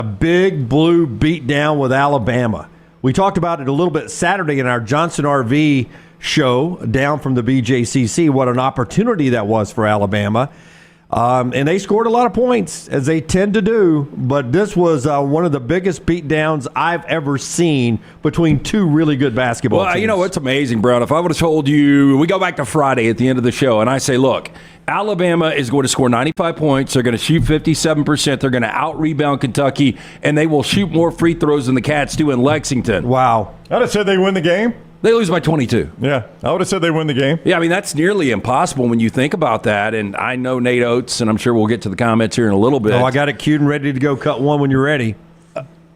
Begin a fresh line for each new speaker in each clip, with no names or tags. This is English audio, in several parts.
A big blue beatdown with Alabama. We talked about it a little bit Saturday in our Johnson RV show down from the BJCC, what an opportunity that was for Alabama. And they scored a lot of points, as they tend to do, but this was one of the biggest beatdowns I've ever seen between two really good basketball teams.
You know what's amazing, Brown? If I would have told you, we go back to Friday at the end of the show, and I say, look, Alabama is going to score 95 points. They're going to shoot 57%. They're going to out-rebound Kentucky, and they will shoot more free throws than the Cats do in Lexington.
Wow.
I'd have said they win the game.
They lose by 22.
Yeah, I would have said they win the game.
Yeah, I mean, that's nearly impossible when you think about that. And I know Nate Oats, and I'm sure we'll get to the comments here in a little bit.
Oh, I got it queued and ready to go. Cut one when you're ready.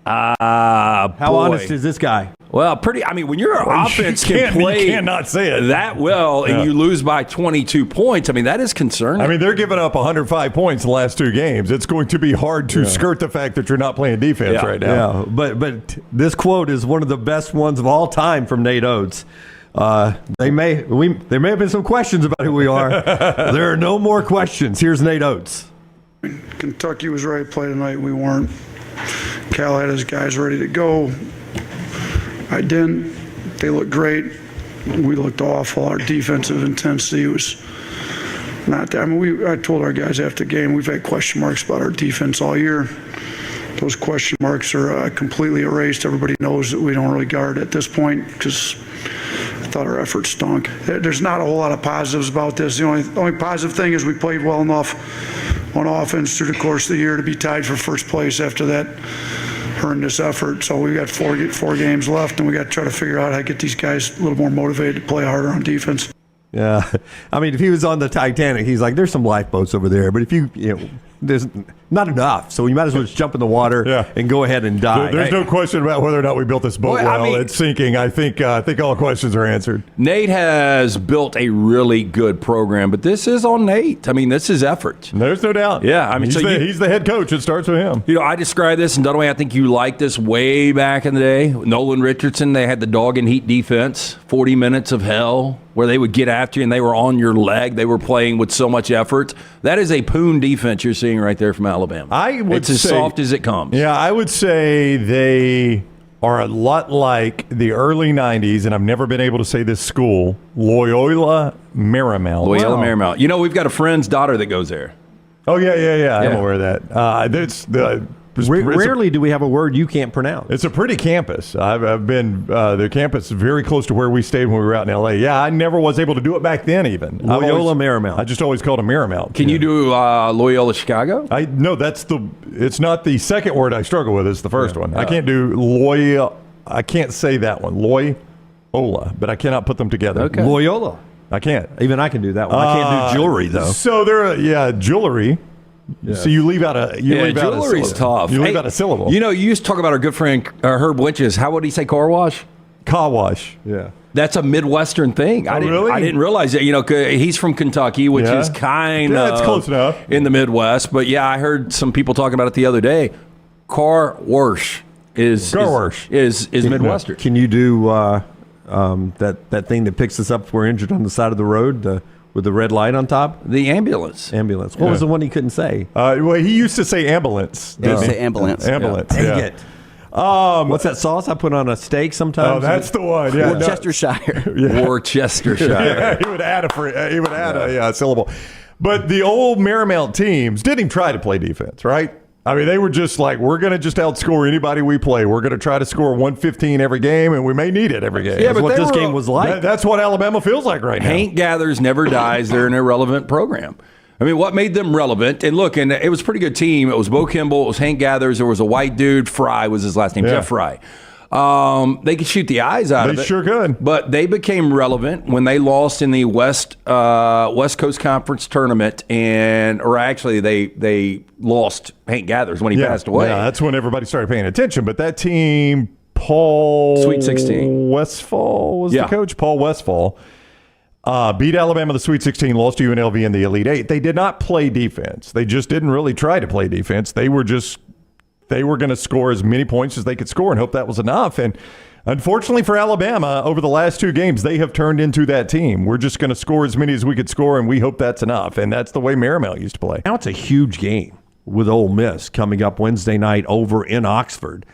How honest is this guy?
Well, when your offense can play
you cannot say it
that well and you lose by 22 points, I mean, that is concerning.
I mean, they're giving up 105 points in the last two games. It's going to be hard to skirt the fact that you're not playing defense right now.
Yeah, but this quote is one of the best ones of all time from Nate Oats. There may have been some questions about who we are. There are no more questions. Here's Nate Oats.
Kentucky was ready to play tonight. We weren't. Cal had his guys ready to go. I didn't. They looked great. We looked awful. Our defensive intensity was not there. I mean, I told our guys after the game, we've had question marks about our defense all year. Those question marks are completely erased. Everybody knows that we don't really guard at this point because I thought our effort stunk. There's not a whole lot of positives about this. The only positive thing is we played well enough on offense through the course of the year to be tied for first place after that horrendous effort. So we got four games left, and we got to try to figure out how to get these guys a little more motivated to play harder on defense.
Yeah, I mean, if he was on the Titanic, he's like, there's some lifeboats over there, but if there's not enough, so you might as well just jump in the water and go ahead and die.
There's no question about whether or not we built this boat well. It's sinking. I think all questions are answered.
Nate has built a really good program, but this is on Nate. I mean, this is effort.
There's no doubt.
Yeah, I mean,
he's the head coach. It starts with him.
I described this, and Dunaway, I think you liked this way back in the day. Nolan Richardson, they had the dog and heat defense, 40 minutes of hell, where they would get after you and they were on your leg. They were playing with so much effort. That is a poon defense you're seeing right there from Alabama. It's as soft as it comes.
Yeah, I would say they are a lot like the early 90s, and I've never been able to say this school, Loyola Marymount.
Loyola Marymount. We've got a friend's daughter that goes there.
Oh, yeah. I'm aware of that.
Rarely do we have a word you can't pronounce.
It's a pretty campus. I've been the campus is very close to where we stayed when we were out in L.A. Yeah, I never was able to do it back then even.
Loyola Marymount.
I just always called it Marymount.
Can you do Loyola Chicago?
No, it's not the second word I struggle with. It's the first one. I can't do Loyola. I can't say that one. Loyola, but I cannot put them together.
Okay. Loyola.
I can't.
Even I can do that one. I can't do jewelry, though.
So jewelry. Yes. So you leave out a
jewelry's tough.
You leave out a syllable.
You used to talk about our good friend Herb Winches. How would he say car wash?
Car wash. Yeah.
That's a Midwestern thing.
Really?
I didn't realize that. He's from Kentucky, which is kind of
it's close enough
in the Midwest. But I heard some people talking about it the other day. Car wash is Midwestern.
Can you do that thing that picks us up if we're injured on the side of the road? With the red light on top?
The ambulance.
What was the one he couldn't say?
He used to say ambulance.
He used to say ambulance.
Ambulance.
Dang it. What's that sauce I put on a steak sometimes?
Oh, that's the one. Yeah.
Worcestershire.
Worcestershire.
Yeah, he would add a syllable. But the old Marymount teams didn't even try to play defense, right? I mean, they were just like, we're going to just outscore anybody we play. We're going to try to score 115 every game, and we may need it every game.
Yeah, that's what this game was like.
That's what Alabama feels like right now.
Hank gathers, never dies. They're an irrelevant program. I mean, what made them relevant? And look, and it was a pretty good team. It was Bo Kimball. It was Hank Gathers. There was a white dude. Fry was his last name. Jeff Fry. They could shoot the eyes out of it.
They sure could.
But they became relevant when they lost in the West Coast Conference tournament, they lost Hank Gathers when he passed away.
Yeah, that's when everybody started paying attention. But that team, Paul
Sweet 16
Westfall was the coach. Paul Westfall beat Alabama the Sweet 16, lost to UNLV in the Elite Eight. They did not play defense. They just didn't really try to play defense. They were going to score as many points as they could score and hope that was enough. And unfortunately for Alabama, over the last two games, they have turned into that team. We're just going to score as many as we could score, and we hope that's enough. And that's the way Marymount used to play.
Now it's a huge game. with Ole Miss coming up Wednesday night over in Oxford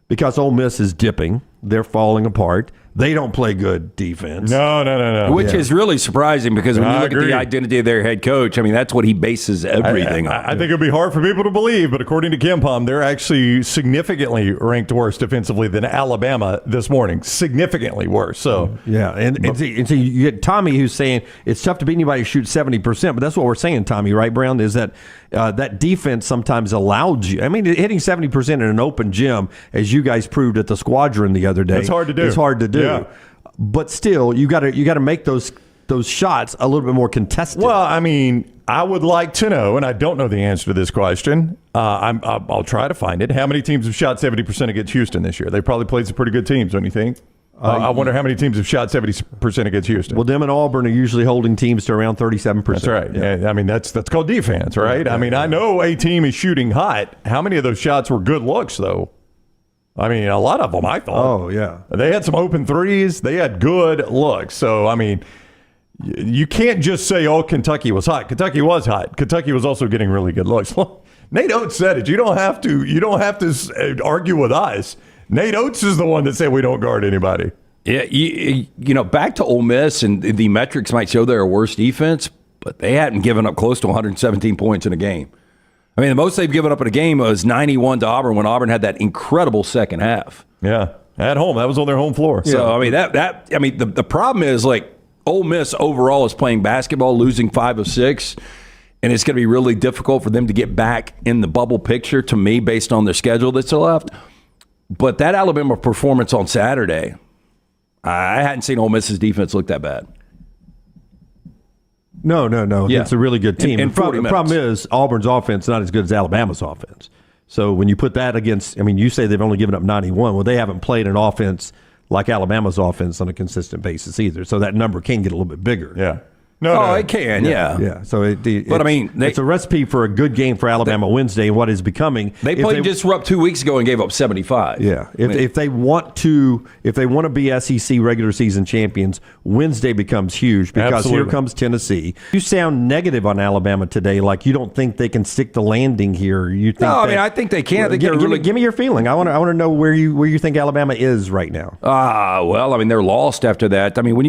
because Ole Miss is dipping. They're falling apart. They don't play good defense.
No.
Which is really surprising because when you look at the identity of their head coach, I mean, that's what he bases everything on.
I think it would be hard for people to believe, but according to KenPom, they're actually significantly ranked worse defensively than Alabama this morning. Significantly worse. So
yeah, and so you get Tommy who's saying it's tough to beat anybody who shoots 70%, but that's what we're saying, Tommy, right, Brown? Is that that defense sometimes allowed you. I mean, hitting 70% in an open gym, as you guys proved at the Squadron the other day,
it's hard to do.
It's hard to do.
Yeah.
But still, you got to make those shots a little bit more contested.
Well, I mean, I would like to know, and I don't know the answer to this question. I'll try to find it. How many teams have shot 70% against Houston this year? They probably played some pretty good teams, don't you think? I wonder how many teams have shot 70% against Houston.
Well, them and Auburn are usually holding teams to around 37%.
That's right. Yeah. I mean, that's called defense, right? I mean, I know a team is shooting hot. How many of those shots were good looks, though? I mean, a lot of them, I thought.
Oh, yeah.
They had some open threes. They had good looks. So, I mean, you can't just say, oh, Kentucky was hot. Kentucky was hot. Kentucky was also getting really good looks. Nate Oats said it. You don't have to argue with us. Nate Oats is the one that said we don't guard anybody.
Yeah, you know, back to Ole Miss, and the metrics might show they're a worse defense, but they hadn't given up close to 117 points in a game. I mean, the most they've given up in a game was 91 to Auburn when Auburn had that incredible second half.
Yeah, at home. That was on their home floor.
So, I mean, the problem is, like, Ole Miss overall is playing basketball, losing 5 of 6, and it's going to be really difficult for them to get back in the bubble picture, to me, based on their schedule that's left. But that Alabama performance on Saturday, I hadn't seen Ole Miss's defense look that bad.
No.
Yeah.
It's a really good team.
In
The problem is Auburn's offense not as good as Alabama's offense. So when you put that against, I mean, you say they've only given up 91. Well, they haven't played an offense like Alabama's offense on a consistent basis either. So that number can get a little bit bigger.
Yeah.
It can, yeah.
Yeah. So
it's
a recipe for a good game for Alabama Wednesday and what is becoming.
They played Disrupt 2 weeks ago and gave up 75.
Yeah. If they want to be SEC regular season champions, Wednesday becomes huge because
Absolutely.
Here comes Tennessee. You sound negative on Alabama today, like you don't think they can stick the landing here. You think
I think they can.
Give me your feeling. I want to know where you think Alabama is right now.
Well, I mean, they're lost after that. I mean, when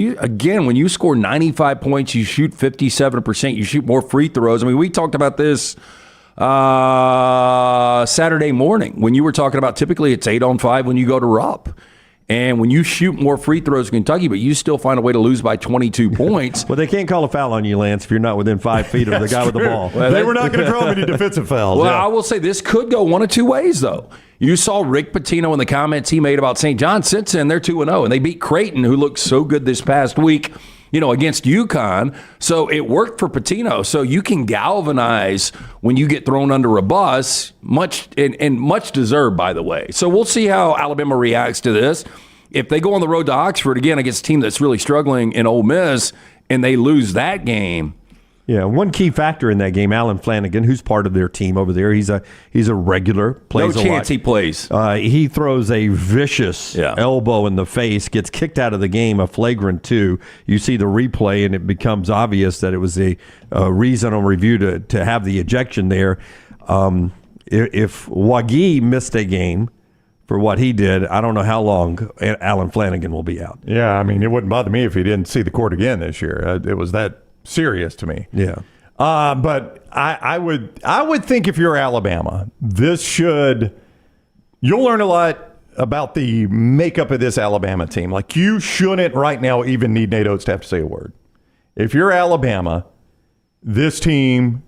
you score 95 points, you shoot 57%, you shoot more free throws. I mean, we talked about this Saturday morning when you were talking about typically it's 8 on 5 when you go to Rupp. And when you shoot more free throws in Kentucky, but you still find a way to lose by 22 points.
Well, they can't call a foul on you, Lance, if you're not within 5 feet of the guy with the ball.
Well, they were not going to draw many defensive fouls.
Well, I will say this could go one of two ways, though. You saw Rick Pitino in the comments he made about St. John. Since then, they're 2-0, and they beat Creighton, who looked so good this past week, against UConn. So it worked for Pitino. So you can galvanize when you get thrown under a bus, much deserved, by the way. So we'll see how Alabama reacts to this. If they go on the road to Oxford, again, against a team that's really struggling in Ole Miss, and they lose that game.
Yeah, one key factor in that game, Alan Flanagan, who's part of their team over there. He's a regular. Plays
no
a
chance
lot.
he plays.
He throws a vicious elbow in the face, gets kicked out of the game, a flagrant 2. You see the replay, and it becomes obvious that it was a reason on review to have the ejection there. If Wagi missed a game for what he did, I don't know how long Alan Flanagan will be out.
Yeah, I mean, it wouldn't bother me if he didn't see the court again this year. It was that serious to me.
Yeah.
But I would think if you're Alabama, you'll learn a lot about the makeup of this Alabama team. Like, you shouldn't right now even need Nate Oats to have to say a word. If you're Alabama, this team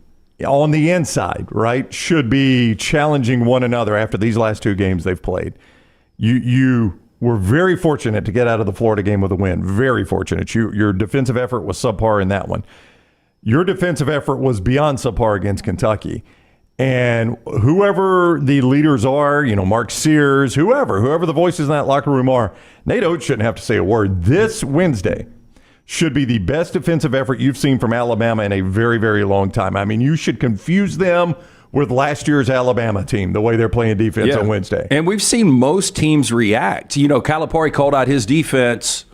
on the inside, right, should be challenging one another after these last 2 games they've played. You were very fortunate to get out of the Florida game with a win. Very fortunate. Your defensive effort was subpar in that one. Your defensive effort was beyond subpar against Kentucky. And whoever the leaders are, Mark Sears, whoever the voices in that locker room are, Nate Oats shouldn't have to say a word. This Wednesday should be the best defensive effort you've seen from Alabama in a very, very long time. I mean, you should confuse them with last year's Alabama team, the way they're playing defense on Wednesday.
And we've seen most teams react. Calipari called out his defense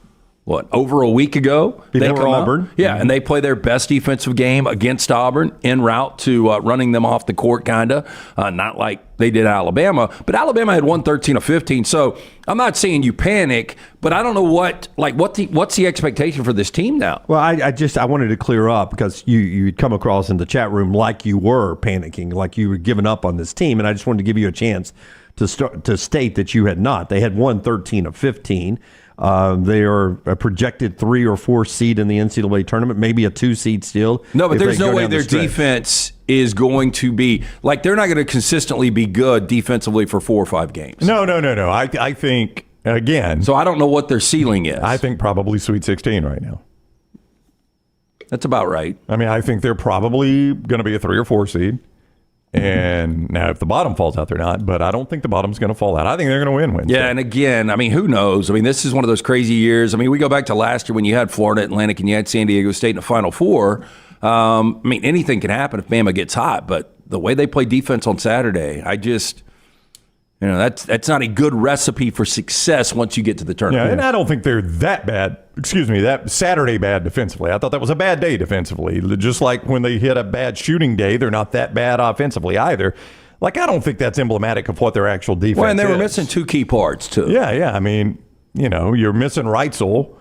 over a week ago?
Before
They come out-
Auburn.
Yeah, and they play their best defensive game against Auburn en route to running them off the court, kind of. Not like they did Alabama, but Alabama had won 13 of 15. So I'm not saying you panic, but I don't know what's the expectation for this team now?
Well, I wanted to clear up because you'd come across in the chat room like you were panicking, like you were giving up on this team, and I just wanted to give you a chance to state that you had not. They had won 13 of 15. They are a projected 3 or 4 seed in the NCAA tournament, maybe a 2 seed still.
No, but
if
there's
they
no
go
way
down the
their
stretch.
defense is going to be like they're not going to consistently be good defensively for 4 or 5 games.
No. I think, again,
So I don't know what their ceiling is.
I think probably Sweet 16 right now.
That's about right.
I mean, I think they're probably going to be a 3 or 4 seed. And now if the bottom falls out, they're not. But I don't think the bottom's going to fall out. I think they're going to win Wednesday.
Yeah, and again, I mean, who knows? I mean, this is one of those crazy years. I mean, we go back to last year when you had Florida Atlantic and you had San Diego State in the Final Four. I mean, anything can happen if Bama gets hot. But the way they play defense on Saturday, that's not a good recipe for success once you get to the tournament.
Yeah, and I don't think they're that bad. That Saturday bad defensively. I thought that was a bad day defensively. Just like when they hit a bad shooting day, they're not that bad offensively either. Like, I don't think that's emblematic of what their actual defense is.
Well, and they were missing 2 key parts, too.
Yeah. I mean, you're missing Reitzel,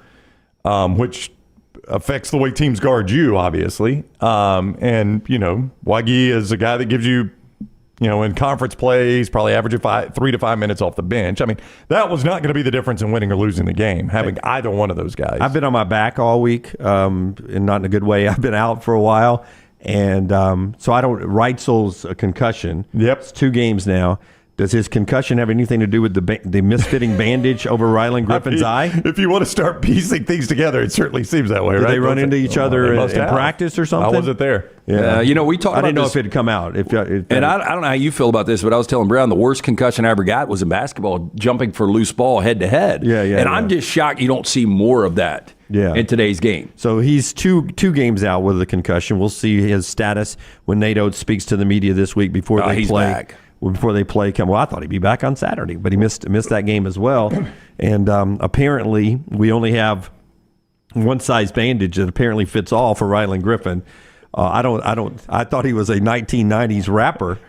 which affects the way teams guard you, obviously. And, Wagi is a guy that gives you, in conference play, he's probably averaging 3 to 5 minutes off the bench. I mean, that was not going to be the difference in winning or losing the game, having either one of those guys.
I've been on my back all week, and not in a good way. I've been out for a while, and so I don't. Reitzel's a concussion.
Yep,
it's 2 games now. Does his concussion have anything to do with the misfitting bandage over Rylan Griffin's eye?
If you want to start piecing things together, it certainly seems that way,
Did
right?
they run into each other in practice or something?
I wasn't there.
Yeah,
we talked about
I didn't know
this,
if it had come out.
And I don't know how you feel about this, but I was telling Brown the worst concussion I ever got was in basketball, jumping for loose ball head to head.
Yeah.
And I'm just shocked you don't see more of that in today's game.
So he's two games out with a concussion. We'll see his status when Nate Oats speaks to the media this week before they
he's
play.
Back.
Before they play, well, I thought he'd be back on Saturday, but he missed that game as well. And apparently, we only have one size bandage that apparently fits all for Rylan Griffin. I thought he was a 1990s rapper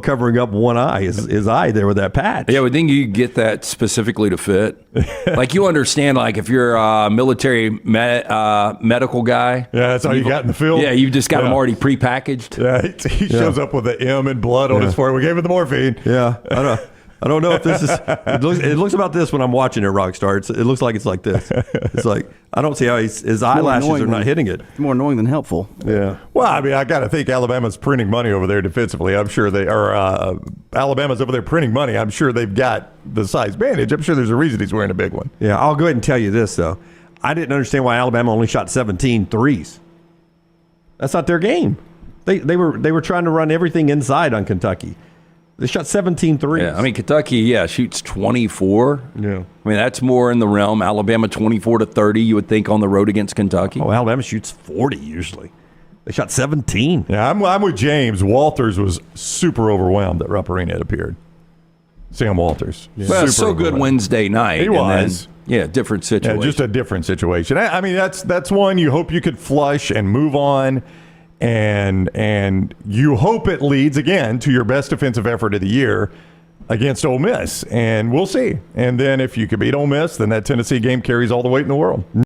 covering up one eye, his eye there with that patch.
Yeah, I would think you could get that specifically to fit. Like, you understand, like, if you're a military medical guy.
Yeah, that's all you got in the field.
Yeah, you've just got them already prepackaged.
Yeah, he shows up with an M in blood on his forehead. We gave him the morphine.
Yeah, I don't know if this is. It looks about this when I'm watching it, Rockstar. It looks like it's like this. It's like I don't see how his eyelashes are not hitting it.
It's more annoying than helpful.
Yeah.
Well, I mean, I got to think Alabama's printing money over there defensively. I'm sure they are. Alabama's over there printing money. I'm sure they've got the size bandage. I'm sure there's a reason he's wearing a big one.
Yeah, I'll go ahead and tell you this though. I didn't understand why Alabama only shot 17 threes. That's not their game. They were trying to run everything inside on Kentucky. They shot 17 threes.
Yeah, I mean, Kentucky, shoots 24.
Yeah.
I mean, that's more in the realm. Alabama 24 to 30, you would think, on the road against Kentucky.
Oh, Alabama shoots 40 usually. They shot 17.
Yeah, I'm with James. Walters was super overwhelmed at Rupp Arena, it appeared. Sam Walters.
Yeah.
Super
Well, so good
overwhelmed.
Wednesday night.
He was.
Different situation.
Yeah, just a different situation. I mean, that's one you hope you could flush and move on. And you hope it leads, again, to your best defensive effort of the year against Ole Miss. And we'll see. And then if you can beat Ole Miss, then that Tennessee game carries all the weight in the world.